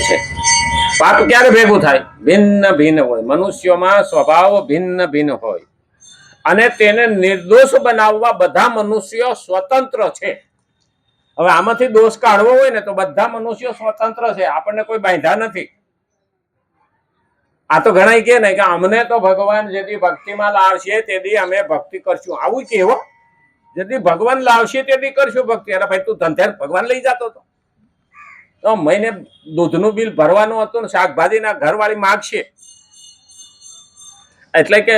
છે. પાપ ક્યારે ભેગું થાય? ભિન્ન ભિન્ન હોય. મનુષ્યોમાં સ્વભાવ ભિન્ન ભિન્ન હોય અને તેને નિર્દોષ બનાવવા બધા મનુષ્યો સ્વતંત્ર છે. હવે આમાંથી દોષ કાઢવો હોય ને તો બધા મનુષ્યો સ્વતંત્ર છે, આપણને કોઈ બાંધા નથી. આ તો ઘણા કે ને કે અમને તો ભગવાન જેથી ભક્તિમાં લાવશે તેથી અમે ભક્તિ કરશું, આવું કેવો? જેથી ભગવાન લાવશે તેથી કરશું ભક્તિ. અરે ભાઈ તું ધંધેર ભગવાન લઈ જતો હતો તો મહિને દૂધનું બિલ ભરવાનું હતું ને શાકભાજીના ઘરવાળી માગશે એટલે કે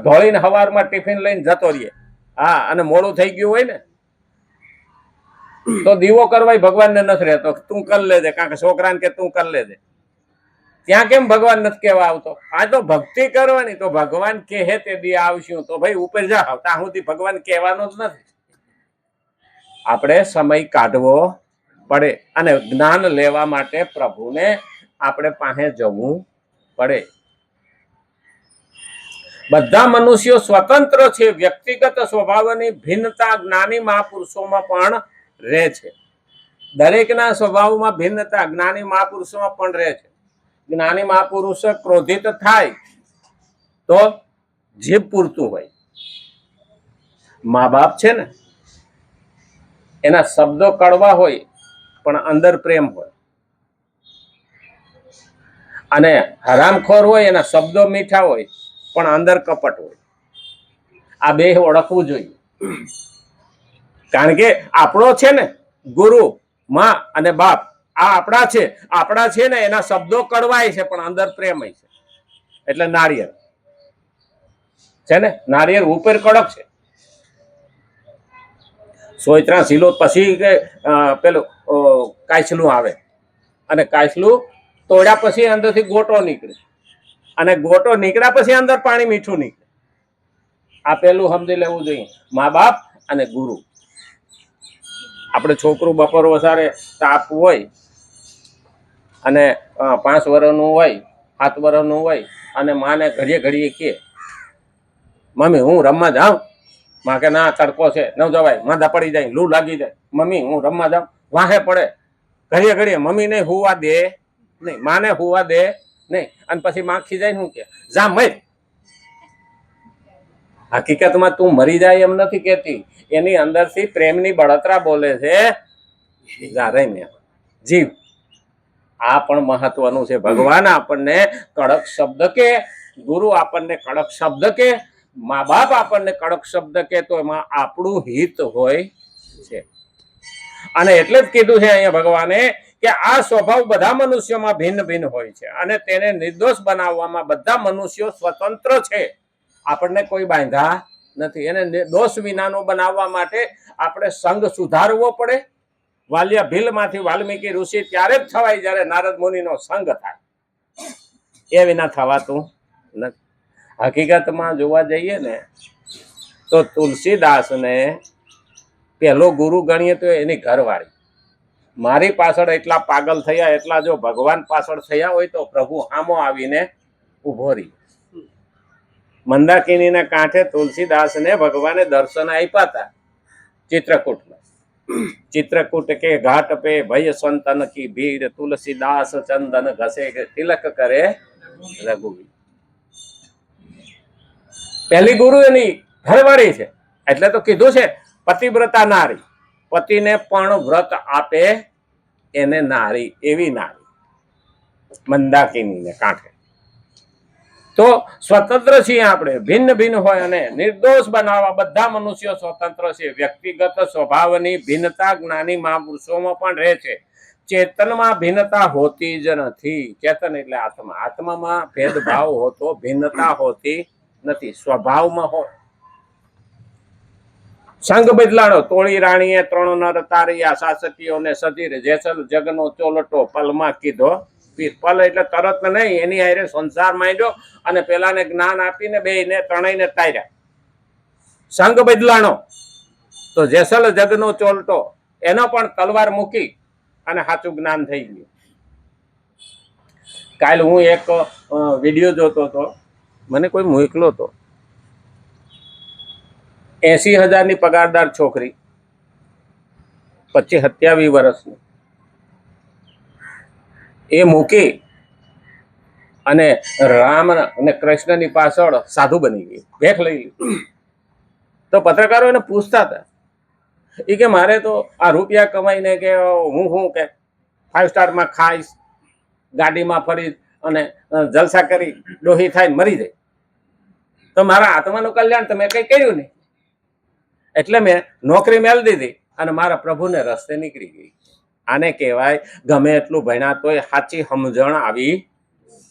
ધોળીને સવારમાં ટિફિન લઈને જતો રહીએ. હા, અને મોડું થઈ ગયું હોય ને તો દીવો કરવા ભગવાનને નથી રહેતો, તું કર લેજે, કારણ કે છોકરાને કે તું કર લેજે. ત્યાં કેમ ભગવાન નથી કહેવા આવતો? આ તો ભક્તિ કરવાની, તો ભગવાન કહે તે દી આવશું. તો ભાઈ ઉપર જાઓ, ત્યાં સુધી ભગવાન કહેવાનો જ નથી. આપણે સમય કાઢવો પડે અને જ્ઞાન લેવા માટે પ્રભુને આપણે પાસે જવું પડે. બધા મનુષ્યો સ્વતંત્ર છે. વ્યક્તિગત સ્વભાવની ભિન્નતા જ્ઞાની મહાપુરુષોમાં પણ રહે છે. દરેકના સ્વભાવમાં ભિન્નતા જ્ઞાની મહાપુરુષોમાં પણ રહે છે. જ્ઞાની મહાપુરુષ ક્રોધિત થાય તો જીભ પૂરતું હોય. મા બાપ છે ને એના શબ્દો કડવા હોય પણ અંદર પ્રેમ હોય, અને હરામખોર હોય એના શબ્દો મીઠા હોય પણ અંદર કપટ હોય. આ બે ઓળખવું જોઈએ. કારણ કે આપણો છે ને ગુરુ, માં અને બાપ આ આપણા છે ને એના શબ્દો કડવાય છે પણ અંદર પ્રેમ છે. એટલે નારિયેળ છે ને, નારિયેળ ઉપર કડક છે, સોયત્રા સિલો પછી પેલું કાચલું આવે અને કાચલું તોડ્યા પછી અંદરથી ગોટો નીકળે અને ગોટો નીકળ્યા પછી અંદર પાણી મીઠું નીકળે. આ પેલું સમજી લેવું જોઈએ. મા બાપ અને ગુરુ. આપણે છોકરું બપોર વસારે તાપ હોય અને 5 વર્ષનું હોય 7 વર્ષનું હોય અને માને ઘડીએ ઘડીએ કે મમ્મી હું રમવા જાઉં, માં કે ના તડકો છે ન જવાય, માંદા પડી જાય, લૂ લાગી જાય. મમ્મી હું રમવા જાઉં, વાહે પડે ઘડીએ ઘડીએ મમ્મી ને હુવા દે નહીં, માને હુવા દે નહીં, અને પછી માં ખીજાય શું કે જા મર. હકીકતમાં તું મરી જાય એમ નથી કેતી, એની અંદરથી પ્રેમની બળતરા બોલે છે, જા રહીને જીવ. આ પણ મહત્વનું છે. ભગવાન આપણને કડક શબ્દ કે, ગુરુ આપણને કડક શબ્દ કે, મા બાપ આપણને કડક શબ્દ કે તો એમાં આપણું હિત હોય છે. અને એટલે જ કીધું છે અહીંયા ભગવાને કે આ સ્વભાવ બધા મનુષ્યોમાં ભિન્ન ભિન્ન હોય છે અને તેને નિર્દોષ બનાવવામાં બધા મનુષ્યો સ્વતંત્ર છે. આપણને કોઈ બાંધા નથી. એને દોષ વિનાનો બનાવવા માટે આપણે સંગ સુધારવો પડે. વાલિયા ભીલમાંથી વાલ્મીકી ઋષિ ત્યારે જ થવાય જ્યારે નારદ મુનિનો સંગ થાય, એ વિના થવાતું નથી. હકીકતમાં જોવા જઈએ ને તો તુલસીદાસને પહેલો ગુરુ ગણીએ તો એની ઘરવાળી. મારી પાછળ એટલા પાગલ થયા એટલા જો ભગવાન પાછળ થયા હોય તો પ્રભુ આમો આવીને ઉભો રહી. મંદાકિનીના કાંઠે તુલસીદાસને ભગવાને દર્શન આપ્યા હતા ચિત્રકૂટમાં. चित्रकूट के घाट पे भय संतन की भीड़, तुलसीदास चंदन घसे तिलक करे रघुवीर. પહેલી ગુરુ એની ઘરવાળી છે એટલે તો કીધું છે પતિવ્રતા નારી, પતિને પણ વ્રત આપે એને નારી, એવી નારી મંદાકિનીને કાંઠે. તો સ્વતંત્ર છીએ આપણે, ભિન્ન ભિન્ન હોય અને નિર્દોષ બનાવવા બધા મનુષ્યો સ્વતંત્ર છે. વ્યક્તિગત સ્વભાવની ભિન્નતા જ્ઞાની મહાપુરુષોમાં પણ રહે છે. ચેતનમાં ભિન્નતા હોતી જ નથી. ચેતન એટલે આત્મા. આત્મામાં ભેદભાવ હોતો, ભિન્નતા હોતી નથી, સ્વભાવમાં હોય. સંગ બદલાણો તોળી રાણીએ 3 નર તાર્યા, શાસકીઓને સધીર, જેસલ જગનો ચોલટો પલમાં કીધો પીર. પલ એટલે તરત નહીં, એની હારે સંસાર માંડ્યો અને પેલાને જ્ઞાન આપીને બેયને ત્રણેયને તાર્યા. સંગ બદલાણો તો જેસલ જગનો ચોલટો એનો પણ તલવાર મૂકી અને સાચું જ્ઞાન થઈ ગયું. કાલ હું એક વિડીયો જોતો હતો, મને કોઈ મોકલો હતો. 80,000ની પગારદાર છોકરી, 25-27 વર્ષની, એ મૂકી અને રામ અને કૃષ્ણની પાછળ સાધુ બની ગઈ, ભેખ લઈ લીધી. તો પત્રકારો એને પૂછતા હતા, એ કે મારે તો આ રૂપિયા કમાઈને કે હું કે 5 સ્ટારમાં ખાઈશ, ગાડીમાં ફરી અને જલસા કરી ડોહી થાય મરી જાય, તો મારા આત્માનું કલ્યાણ તમે કઈ કર્યું નહીં. એટલે મેં નોકરી મેળવી દીધી અને મારા પ્રભુને રસ્તે નીકળી ગઈ. આને કહેવાય ગમે એટલું ભણ્યા તોય સાચી સમજણ આવી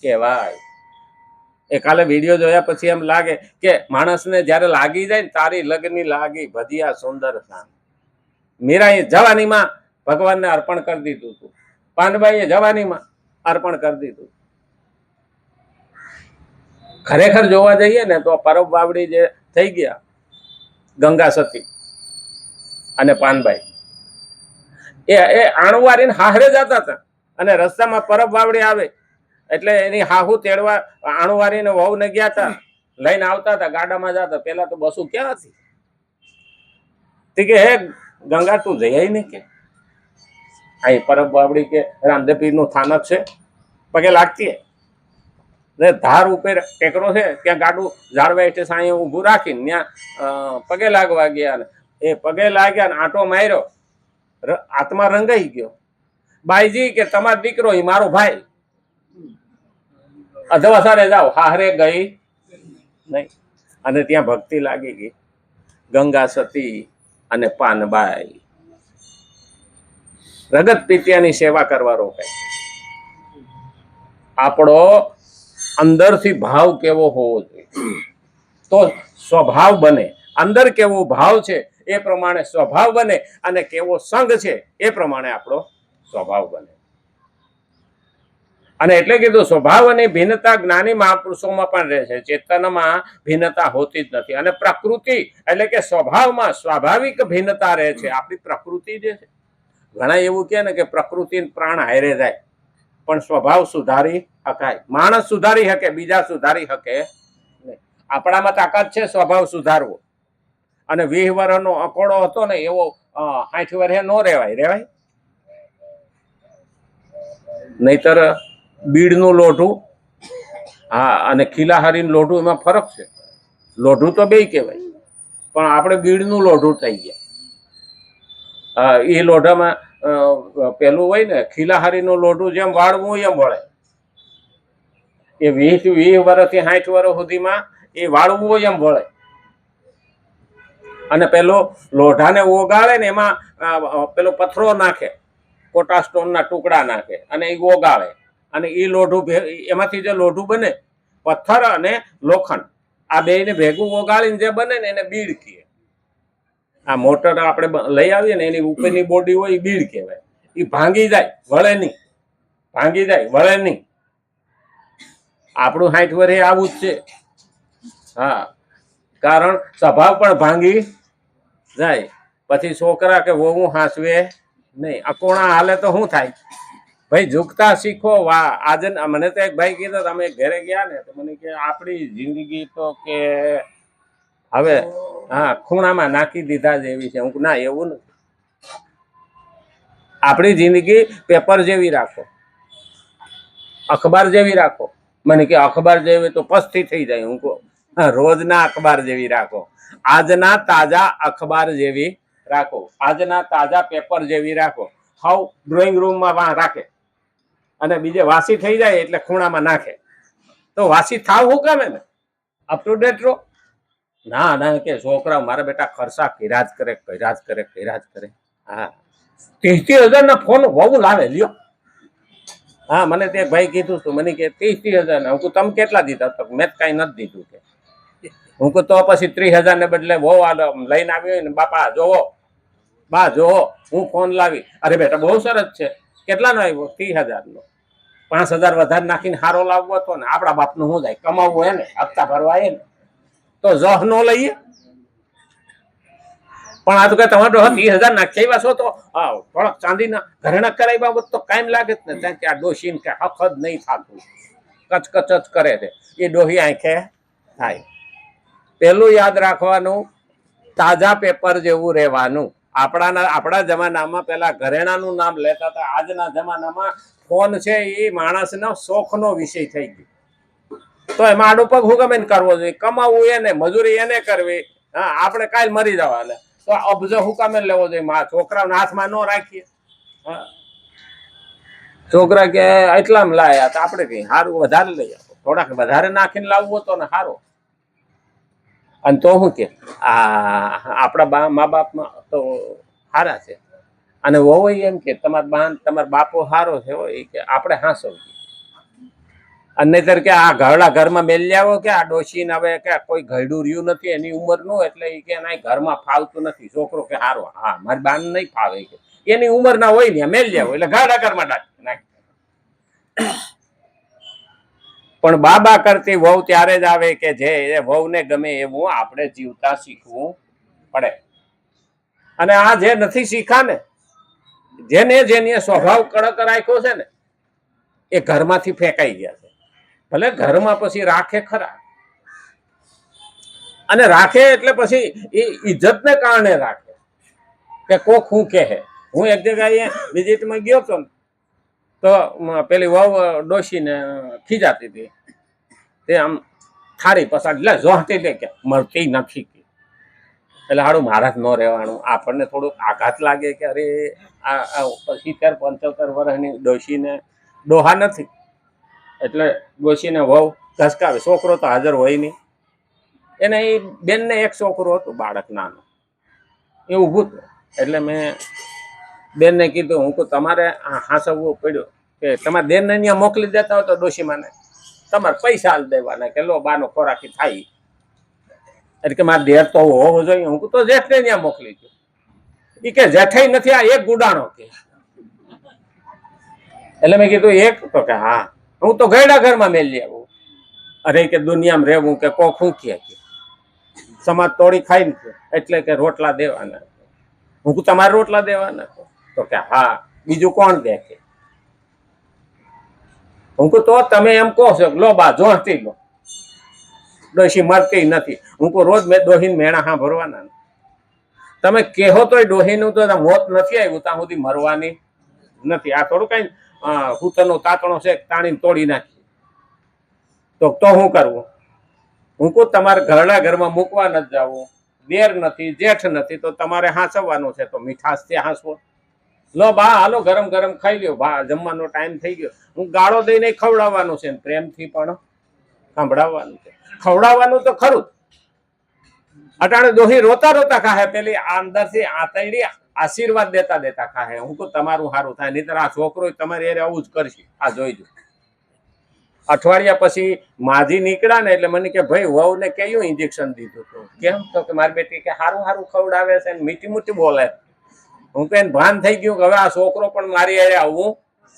કહેવાય. એ કાલે વિડીયો જોયા પછી એમ લાગે કે માણસને જ્યારે લાગી જાય ને તારી લગની લાગી ભજીયા સુંદર શાન. મીરાએ જવાનીમાં ભગવાનને અર્પણ કરી દીધું હતું, પાનબાઈએ જવાનીમાં અર્પણ કરી દીધું. ખરેખર જોવા જઈએ ને તો પરબ બાવડી જે થઈ ગયા ગંગા સતી અને પાનબાઈ, એ આણુવારીને હાહરે જતા હતા અને રસ્તામાં પરબ બાવડી આવે એટલે એની હાહુ તેડવા આણુવારીને વહુને ગયા હતા, લઈને આવતા હતા, ગાડામાં જતા. પેલા તો બસું ક્યાં હતી? તે કે હે ગંગા તું જઈ નહીં કે અહીં પરબ બાવડી કે રામદેવ નું સ્થાનક છે, પગે લાગતી ધાર ઉપર ટેકરો છે, ત્યાં ગાડું ઝાડવા એટલે સાંઈ ઊભું રાખીને ત્યાં પગે લાગવા ગયા ને એ પગે લાગ્યા ને આંટો માર્યો, આત્મા રંગાઈ ગયો. બાઈજી કે તમારો દીકરો એ મારો ભાઈ, અધવાસારે જાઓ, હારે ગઈ નહીં. અને ત્યાં ભક્તિ લાગી ગઈ. ગંગા સતી અને પાનબાઈ રગત પિત્યાની સેવા કરવા રોકાય. આપણો અંદરથી ભાવ કેવો હોવો જોઈએ તો સ્વભાવ બને. અંદર કેવો ભાવ છે એ પ્રમાણે સ્વભાવ બને અને કેવો સંગ છે એ પ્રમાણે આપણો સ્વભાવ બને. અને એટલે કીધું સ્વભાવની ભિન્નતા જ્ઞાની મહાપુરુષોમાં પણ રહે છે, ચેતનમાં ભિન્નતા હોતી જ નથી. અને પ્રકૃતિ એટલે કે સ્વભાવમાં સ્વાભાવિક ભિન્નતા રહે છે. આપણી પ્રકૃતિ જે છે, ઘણા એવું કહે ને કે પ્રકૃતિ પ્રાણ હારે જાય, પણ સ્વભાવ સુધારી શકાય. માણસ સુધારી શકે, બીજા સુધારી શકે નહીં. આપણામાં તાકાત છે સ્વભાવ સુધારવો. અને 20 વર્ષનો અકોડો હતો ને એવો 60 વર્ષે નો રેવાય. નહીતર બીડનું લોઢું હા અને ખીલાહારીનું લોઢું એમાં ફરક છે. લોઢું તો બેય કહેવાય, પણ આપણે બીડનું લોઢું થઈ ગયા. એ લોઢામાં પેલું હોય ને ખીલાહારીનું લોઢું જેમ વાળવું એમ વળે. એ 20 વર્ષથી 60 વર્ષ સુધીમાં એ વાળવું એમ વળે. અને પેલો લોઢાને ઓગાળે ને એમાં પેલો પથ્થરો નાખે, કોટા સ્ટોનના ટુકડા નાખે અને એ ઓગાળે. અને એ લોઢું એમાંથી જે લોઢું બને, પથ્થર અને લોખંડ આ બેયને ભેગું ઓગાળીને જે બને ને એને બીડ કહીએ. આ મોટર આપણે લઈ આવીએ ને એની ઉપરની બોડી હોય એ બીડ કહેવાય. એ ભાંગી જાય વળે નહીં, ભાંગી જાય વળે નહીં. આપણું 60 વર્ષે આવું જ છે. હા, કારણ સ્વભાવ પણ ભાંગી જાય. પછી છોકરા કે વહુ હાંસવે નહીં. અકોણા હાલે તો શું થાય? ભાઈ ઝૂકતા શીખો. વાહ, આજે મને તો એક ભાઈ કીધો, અમે ઘરે ગયા ને તો મને કે આપણી જિંદગી તો કે હવે હા ખૂણામાં નાખી દીધા જેવી છે. હું ના, એવું નથી. આપણી જિંદગી પેપર જેવી રાખો, અખબાર જેવી રાખો. મને કે અખબાર જેવી તો પસ્તી થઈ જાય. હું કહું રોજના અખબાર જેવી રાખો. આજના તાજા અખબાર જેવી રાખો, આજના તાજા પેપર જેવી રાખો. હાવ ડ્રોઈંગ રૂમમાં રાખે અને બીજે વાસી થઈ જાય એટલે ખૂણામાં નાખે. તો વાસી થાવ શું કામે ને? અપ ટુ ડેટ રહો. ના ના કે છોકરા મારા બેટા ખર્ચા કર્યા જ કરે. હા, 30,000 ના ફોન બહુ લાવે લ્યો. હા, મને તે ભાઈ કીધું તું, મને કે 30,000 ના. હું તમે કેટલા દીધા? તો મેં કઈ નથી દીધું કે. હું કહું તો પછી 30,000 ને બદલે બહુ લઈને આવ્યો હોય ને બાપા જોવો, બા જોવો હું ફોન લાવી. અરે બેટા બહુ સરસ છે. કેટલાનો આવ્યો? 30,000 નો. 5,000 વધારે નાખીને હારો લાવવો હતો ને. આપણા બાપનું શું જાય? કમાવવું હે ને, હપ્તા ભરવા હે ને, તો જહ નો લઈએ. પણ આ તો કે તમારે 30,000 નાખ્યા છો તો થોડાક ચાંદીના ઘરેણા કરાવ્યા હોત તો કાયમ લાગે જ ને. ત્યાં કે આ ડોશીને કે હફ જ નહીં થતું, કચકચ કરે છે. એ ડોહી આંખે થાય. પેલું યાદ રાખવાનું, તાજા પેપર જેવું રહેવાનું. આપણા જમાનામાં પેલા ઘરેણાનું નામ લેતા હતા. આજના જમાનામાં ફોન છે એ માણસનો શોખનો વિષય થઈ ગયો. તો એમાં આડો પગ હું ગમે કરવો જોઈએ, કમાવું એને, મજૂરી એને કરવી. હા, આપણે કાલ મરી જવાના, તો અબજો હું કામે લેવો જોઈએ? છોકરાઓના હાથમાં ન રાખીએ. હા, છોકરા કે એટલામાં લાયા તો આપણે કઈ સારું વધારે લઈ આવો, થોડાક વધારે નાખીને લાવવું હતો ને સારું. અને તો શું કે આપણા મા બાપમાં તો સારા છે. અને વહુ એમ કે તમારા બાપો સારો છે હોય કે આપણે હાંસો. અને નહીતર કે આ ઘરડા ઘરમાં મેલી આવો કે આ ડોશીને હવે કે કોઈ ઘરડું રહ્યું નથી એની ઉંમરનું, એટલે એ કે ના ઘરમાં ફાવતું નથી. છોકરો કે સારો, હા મારી બાને નહીં ફાવે કે એની ઉંમરના હોય ને મેલી આવો, એટલે ઘરડા ઘરમાં નાખી. પણ બાબા કરતી વહુ ત્યારે જ આવે કે જે વહુને ગમે એવું આપણે જીવતા શીખવું પડે. અને આ જે નથી શીખા ને, જેને સ્વભાવ કડક રાખ્યો છે ને, એ ઘરમાંથી ફેંકાઈ ગયા છે. ભલે ઘરમાં પછી રાખે ખરા, અને રાખે એટલે પછી એ ઇજ્જતને કારણે રાખે કે કોક હું કહે. હું એક જગ્યાએ વિઝિટમાં ગયો હતો ને, તો પેલી વહુ ડોશીને ખીજાતી હતી. તે આમ થાળી પસાર લે જોહતી લે કે મળતી નથી. એટલે હાડું મારા જ ન રહેવાનું. આપણને થોડુંક આઘાત લાગે કે અરે આ 70-75 વર્ષની ડોશીને ડોહા નથી, એટલે ડોશીને વહુ ધસકાવે. છોકરો તો હાજર હોય નહીં. એને એ બેનને એક છોકરો હતું, બાળક નાનું, એ ઊભું હતું. એટલે મેં બેનને કીધું, હું તમારે હાંસવવું પડ્યું કે તમારે બેનને અહીંયા મોકલી દેતા હોય તો ડોશીમાને તમારે પૈસા હાલ દેવાના કે લો બાનો ખોરાકી થાય. એટલે કે મારે દેર તો હોવો જોઈએ. હું તો જેઠને ત્યાં મોકલી દઉં. એ કે જેઠાઈ નથી, આ એક ગુડાણો કે. એટલે મેં કીધું એક, તો કે હા હું તો ગયડા ઘરમાં મેલી આવું. અરે કે દુનિયામાં રહેવું કે કોક શું કે સમાજ તોડી ખાઈ ને એટલે કે રોટલા દેવાના. હું તમારે રોટલા દેવાના? તો કે હા, બીજું કોણ દે કે? હું તો તમે એમ કહો છો લો બા જોતી લો, ડોશી મરતી નથી. હું રોજ મેં ડોહીને મેણા હા ભરવાના. તમે કહો તોય ડોહીનું તો મોત નથી આવ્યું ત્યાં સુધી મરવાની નથી. આ થોડું કઈ હુતરનો તાતણો છે તાણીને તોડી નાખી. તો શું કરવું? હું કહું તમારે ઘરડા ઘરમાં મૂકવા નથી જવું, દેર નથી, જેઠ નથી, તો તમારે હાંસવવાનું છે. તો મીઠાશ થી હાંસવો. લો બા હાલો ગરમ ગરમ ખાઈ લ્યો, બા જમવાનો ટાઈમ થઈ ગયો. હું ગાળો દઈને ખવડાવવાનું છે, પ્રેમથી પણ સાંભળાવવાનું છે. ખવડાવવાનું તો ખરું. અટાણે દોહી રોતા રોતા ખાહે, પેલી અંદરથી આતરડી આશીર્વાદ દેતા દેતા ખાહે. હું કહું તમારું સારું થાય, નહીતર આ છોકરો તમારે એ આવું જ કરશે. આ જોઈજો. અઠવાડિયા પછી માજી નીકળ્યા ને એટલે મને કે ભાઈ વહુ ને કયું ઇન્જેક્શન દીધું હતું? કેમ? તો કે મારી બેટી કે સારું સારું ખવડાવે છે ને મીઠી મીઠી બોલે. હું કે ભાન થઈ ગયું કે હવે આ છોકરો પણ મારી અરે આવું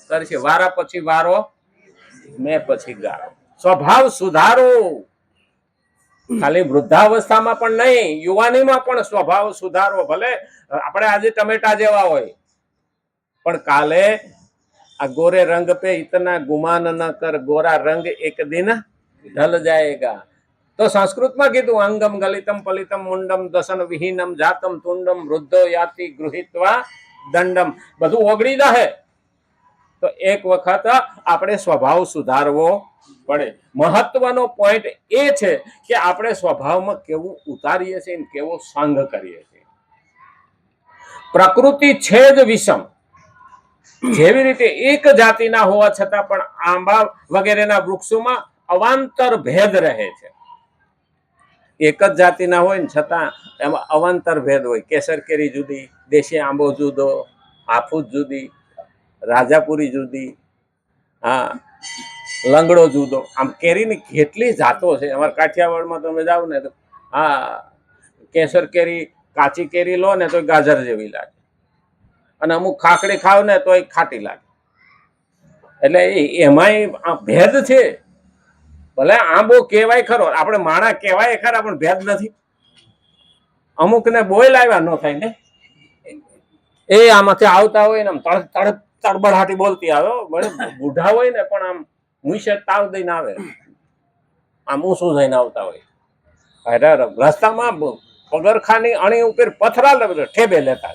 કરશે. વારા પછી વારો, મેં પછી ગાળો. સ્વભાવ સુધારો. ખાલી વૃદ્ધાવસ્થામાં પણ નહીં, યુવાનીમાં પણ સ્વભાવ સુધારો. ભલે આપણે આજે ટમેટા જેવા હોય, પણ કાલે આ ગોરે રંગ પે ઇતના ગુમાન ન કર, ગોરા રંગ એક દિન ઢલ જાયેગા. તો સંસ્કૃતમાં કીધું અંગમ ગલિતમ પલિતમ મુંડમ દસન વિહીનમ જાતમ તુંડમ વૃદ્ધો યાતિ ગૃહિત્વા દંડમ. બધું ઓગળી જશે. તો એક વખત આપણે સ્વભાવ સુધારવો પડે. મહત્વનો પોઈન્ટ એ છે કે આપણે સ્વભાવમાં કેવું ઉતારીએ છીએ ને કેવો સંગ કરીએ છીએ. પ્રકૃતિ છે જ વિષમ. જેવી રીતે એક જાતિના હોવા છતાં પણ આંબા વગેરેના વૃક્ષોમાં અવાંતર ભેદ રહે છે. એક જ જાતિના હોય ને છતાં એમાં અવાંતર ભેદ હોય. કેસર કેરી જુદી, દેશી આંબો જુદો, હાફૂસ જુદી, રાજાપુરી જુદી, હા લંગડો જુદો. આમ કેરીની કેટલી જાતો છે. અમારા કાઠિયાવાડમાં તમે જાઓ ને તો હા કેસર કેરી, કાચી કેરી લો ને તો ગાજર જેવી લાગે, અને અમુક ખાખડી ખાવ ને તો એ ખાટી લાગે. એટલે એમાંય ભેદ છે. ભલે આંબો કહેવાય ખરો, આપણે માણા કહેવાય ખરા, પણ ભેદ નથી. અમુક ને બોલ આવ્યા ન થાય ને, એ આમાંથી આવતા હોય ને આમ તડબડાટી બોલતી આવે. બુઢા હોય ને પણ આમ મુશે તાવ દઈને આવે, આમ ઊંસું થઈને આવતા હોય. રસ્તામાં પગરખાની અણી ઉપર પથરા ઠેબે લેતા.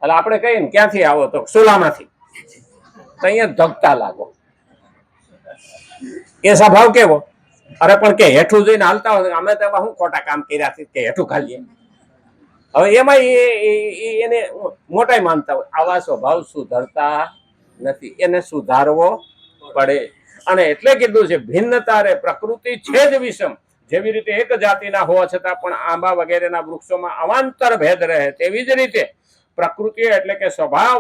એટલે આપણે કહીએ ને ક્યાંથી આવો તો સુલામાંથી. તો અહીંયા ધગતા લાગો. એ સ્વભાવ કેવો? અરે પણ કે હેઠું જોઈને હાલતા હોય, અમે તો શું ખોટા કામ કર્યા છે કે હેઠું ખાલીએ. હવે એમાં એને મોટાઈ માનતા હોય. આવા સ્વભાવ સુધરતા નથી, એને સુધારવો પડે. અને એટલે કીધું છે ભિન્નતા રે પ્રકૃતિ છે જ વિષમ. જેવી રીતે એક જાતિના હોવા છતાં પણ આંબા વગેરેના વૃક્ષોમાં અવાંતર ભેદ રહે, તેવી જ રીતે પ્રકૃતિ એટલે કે સ્વભાવ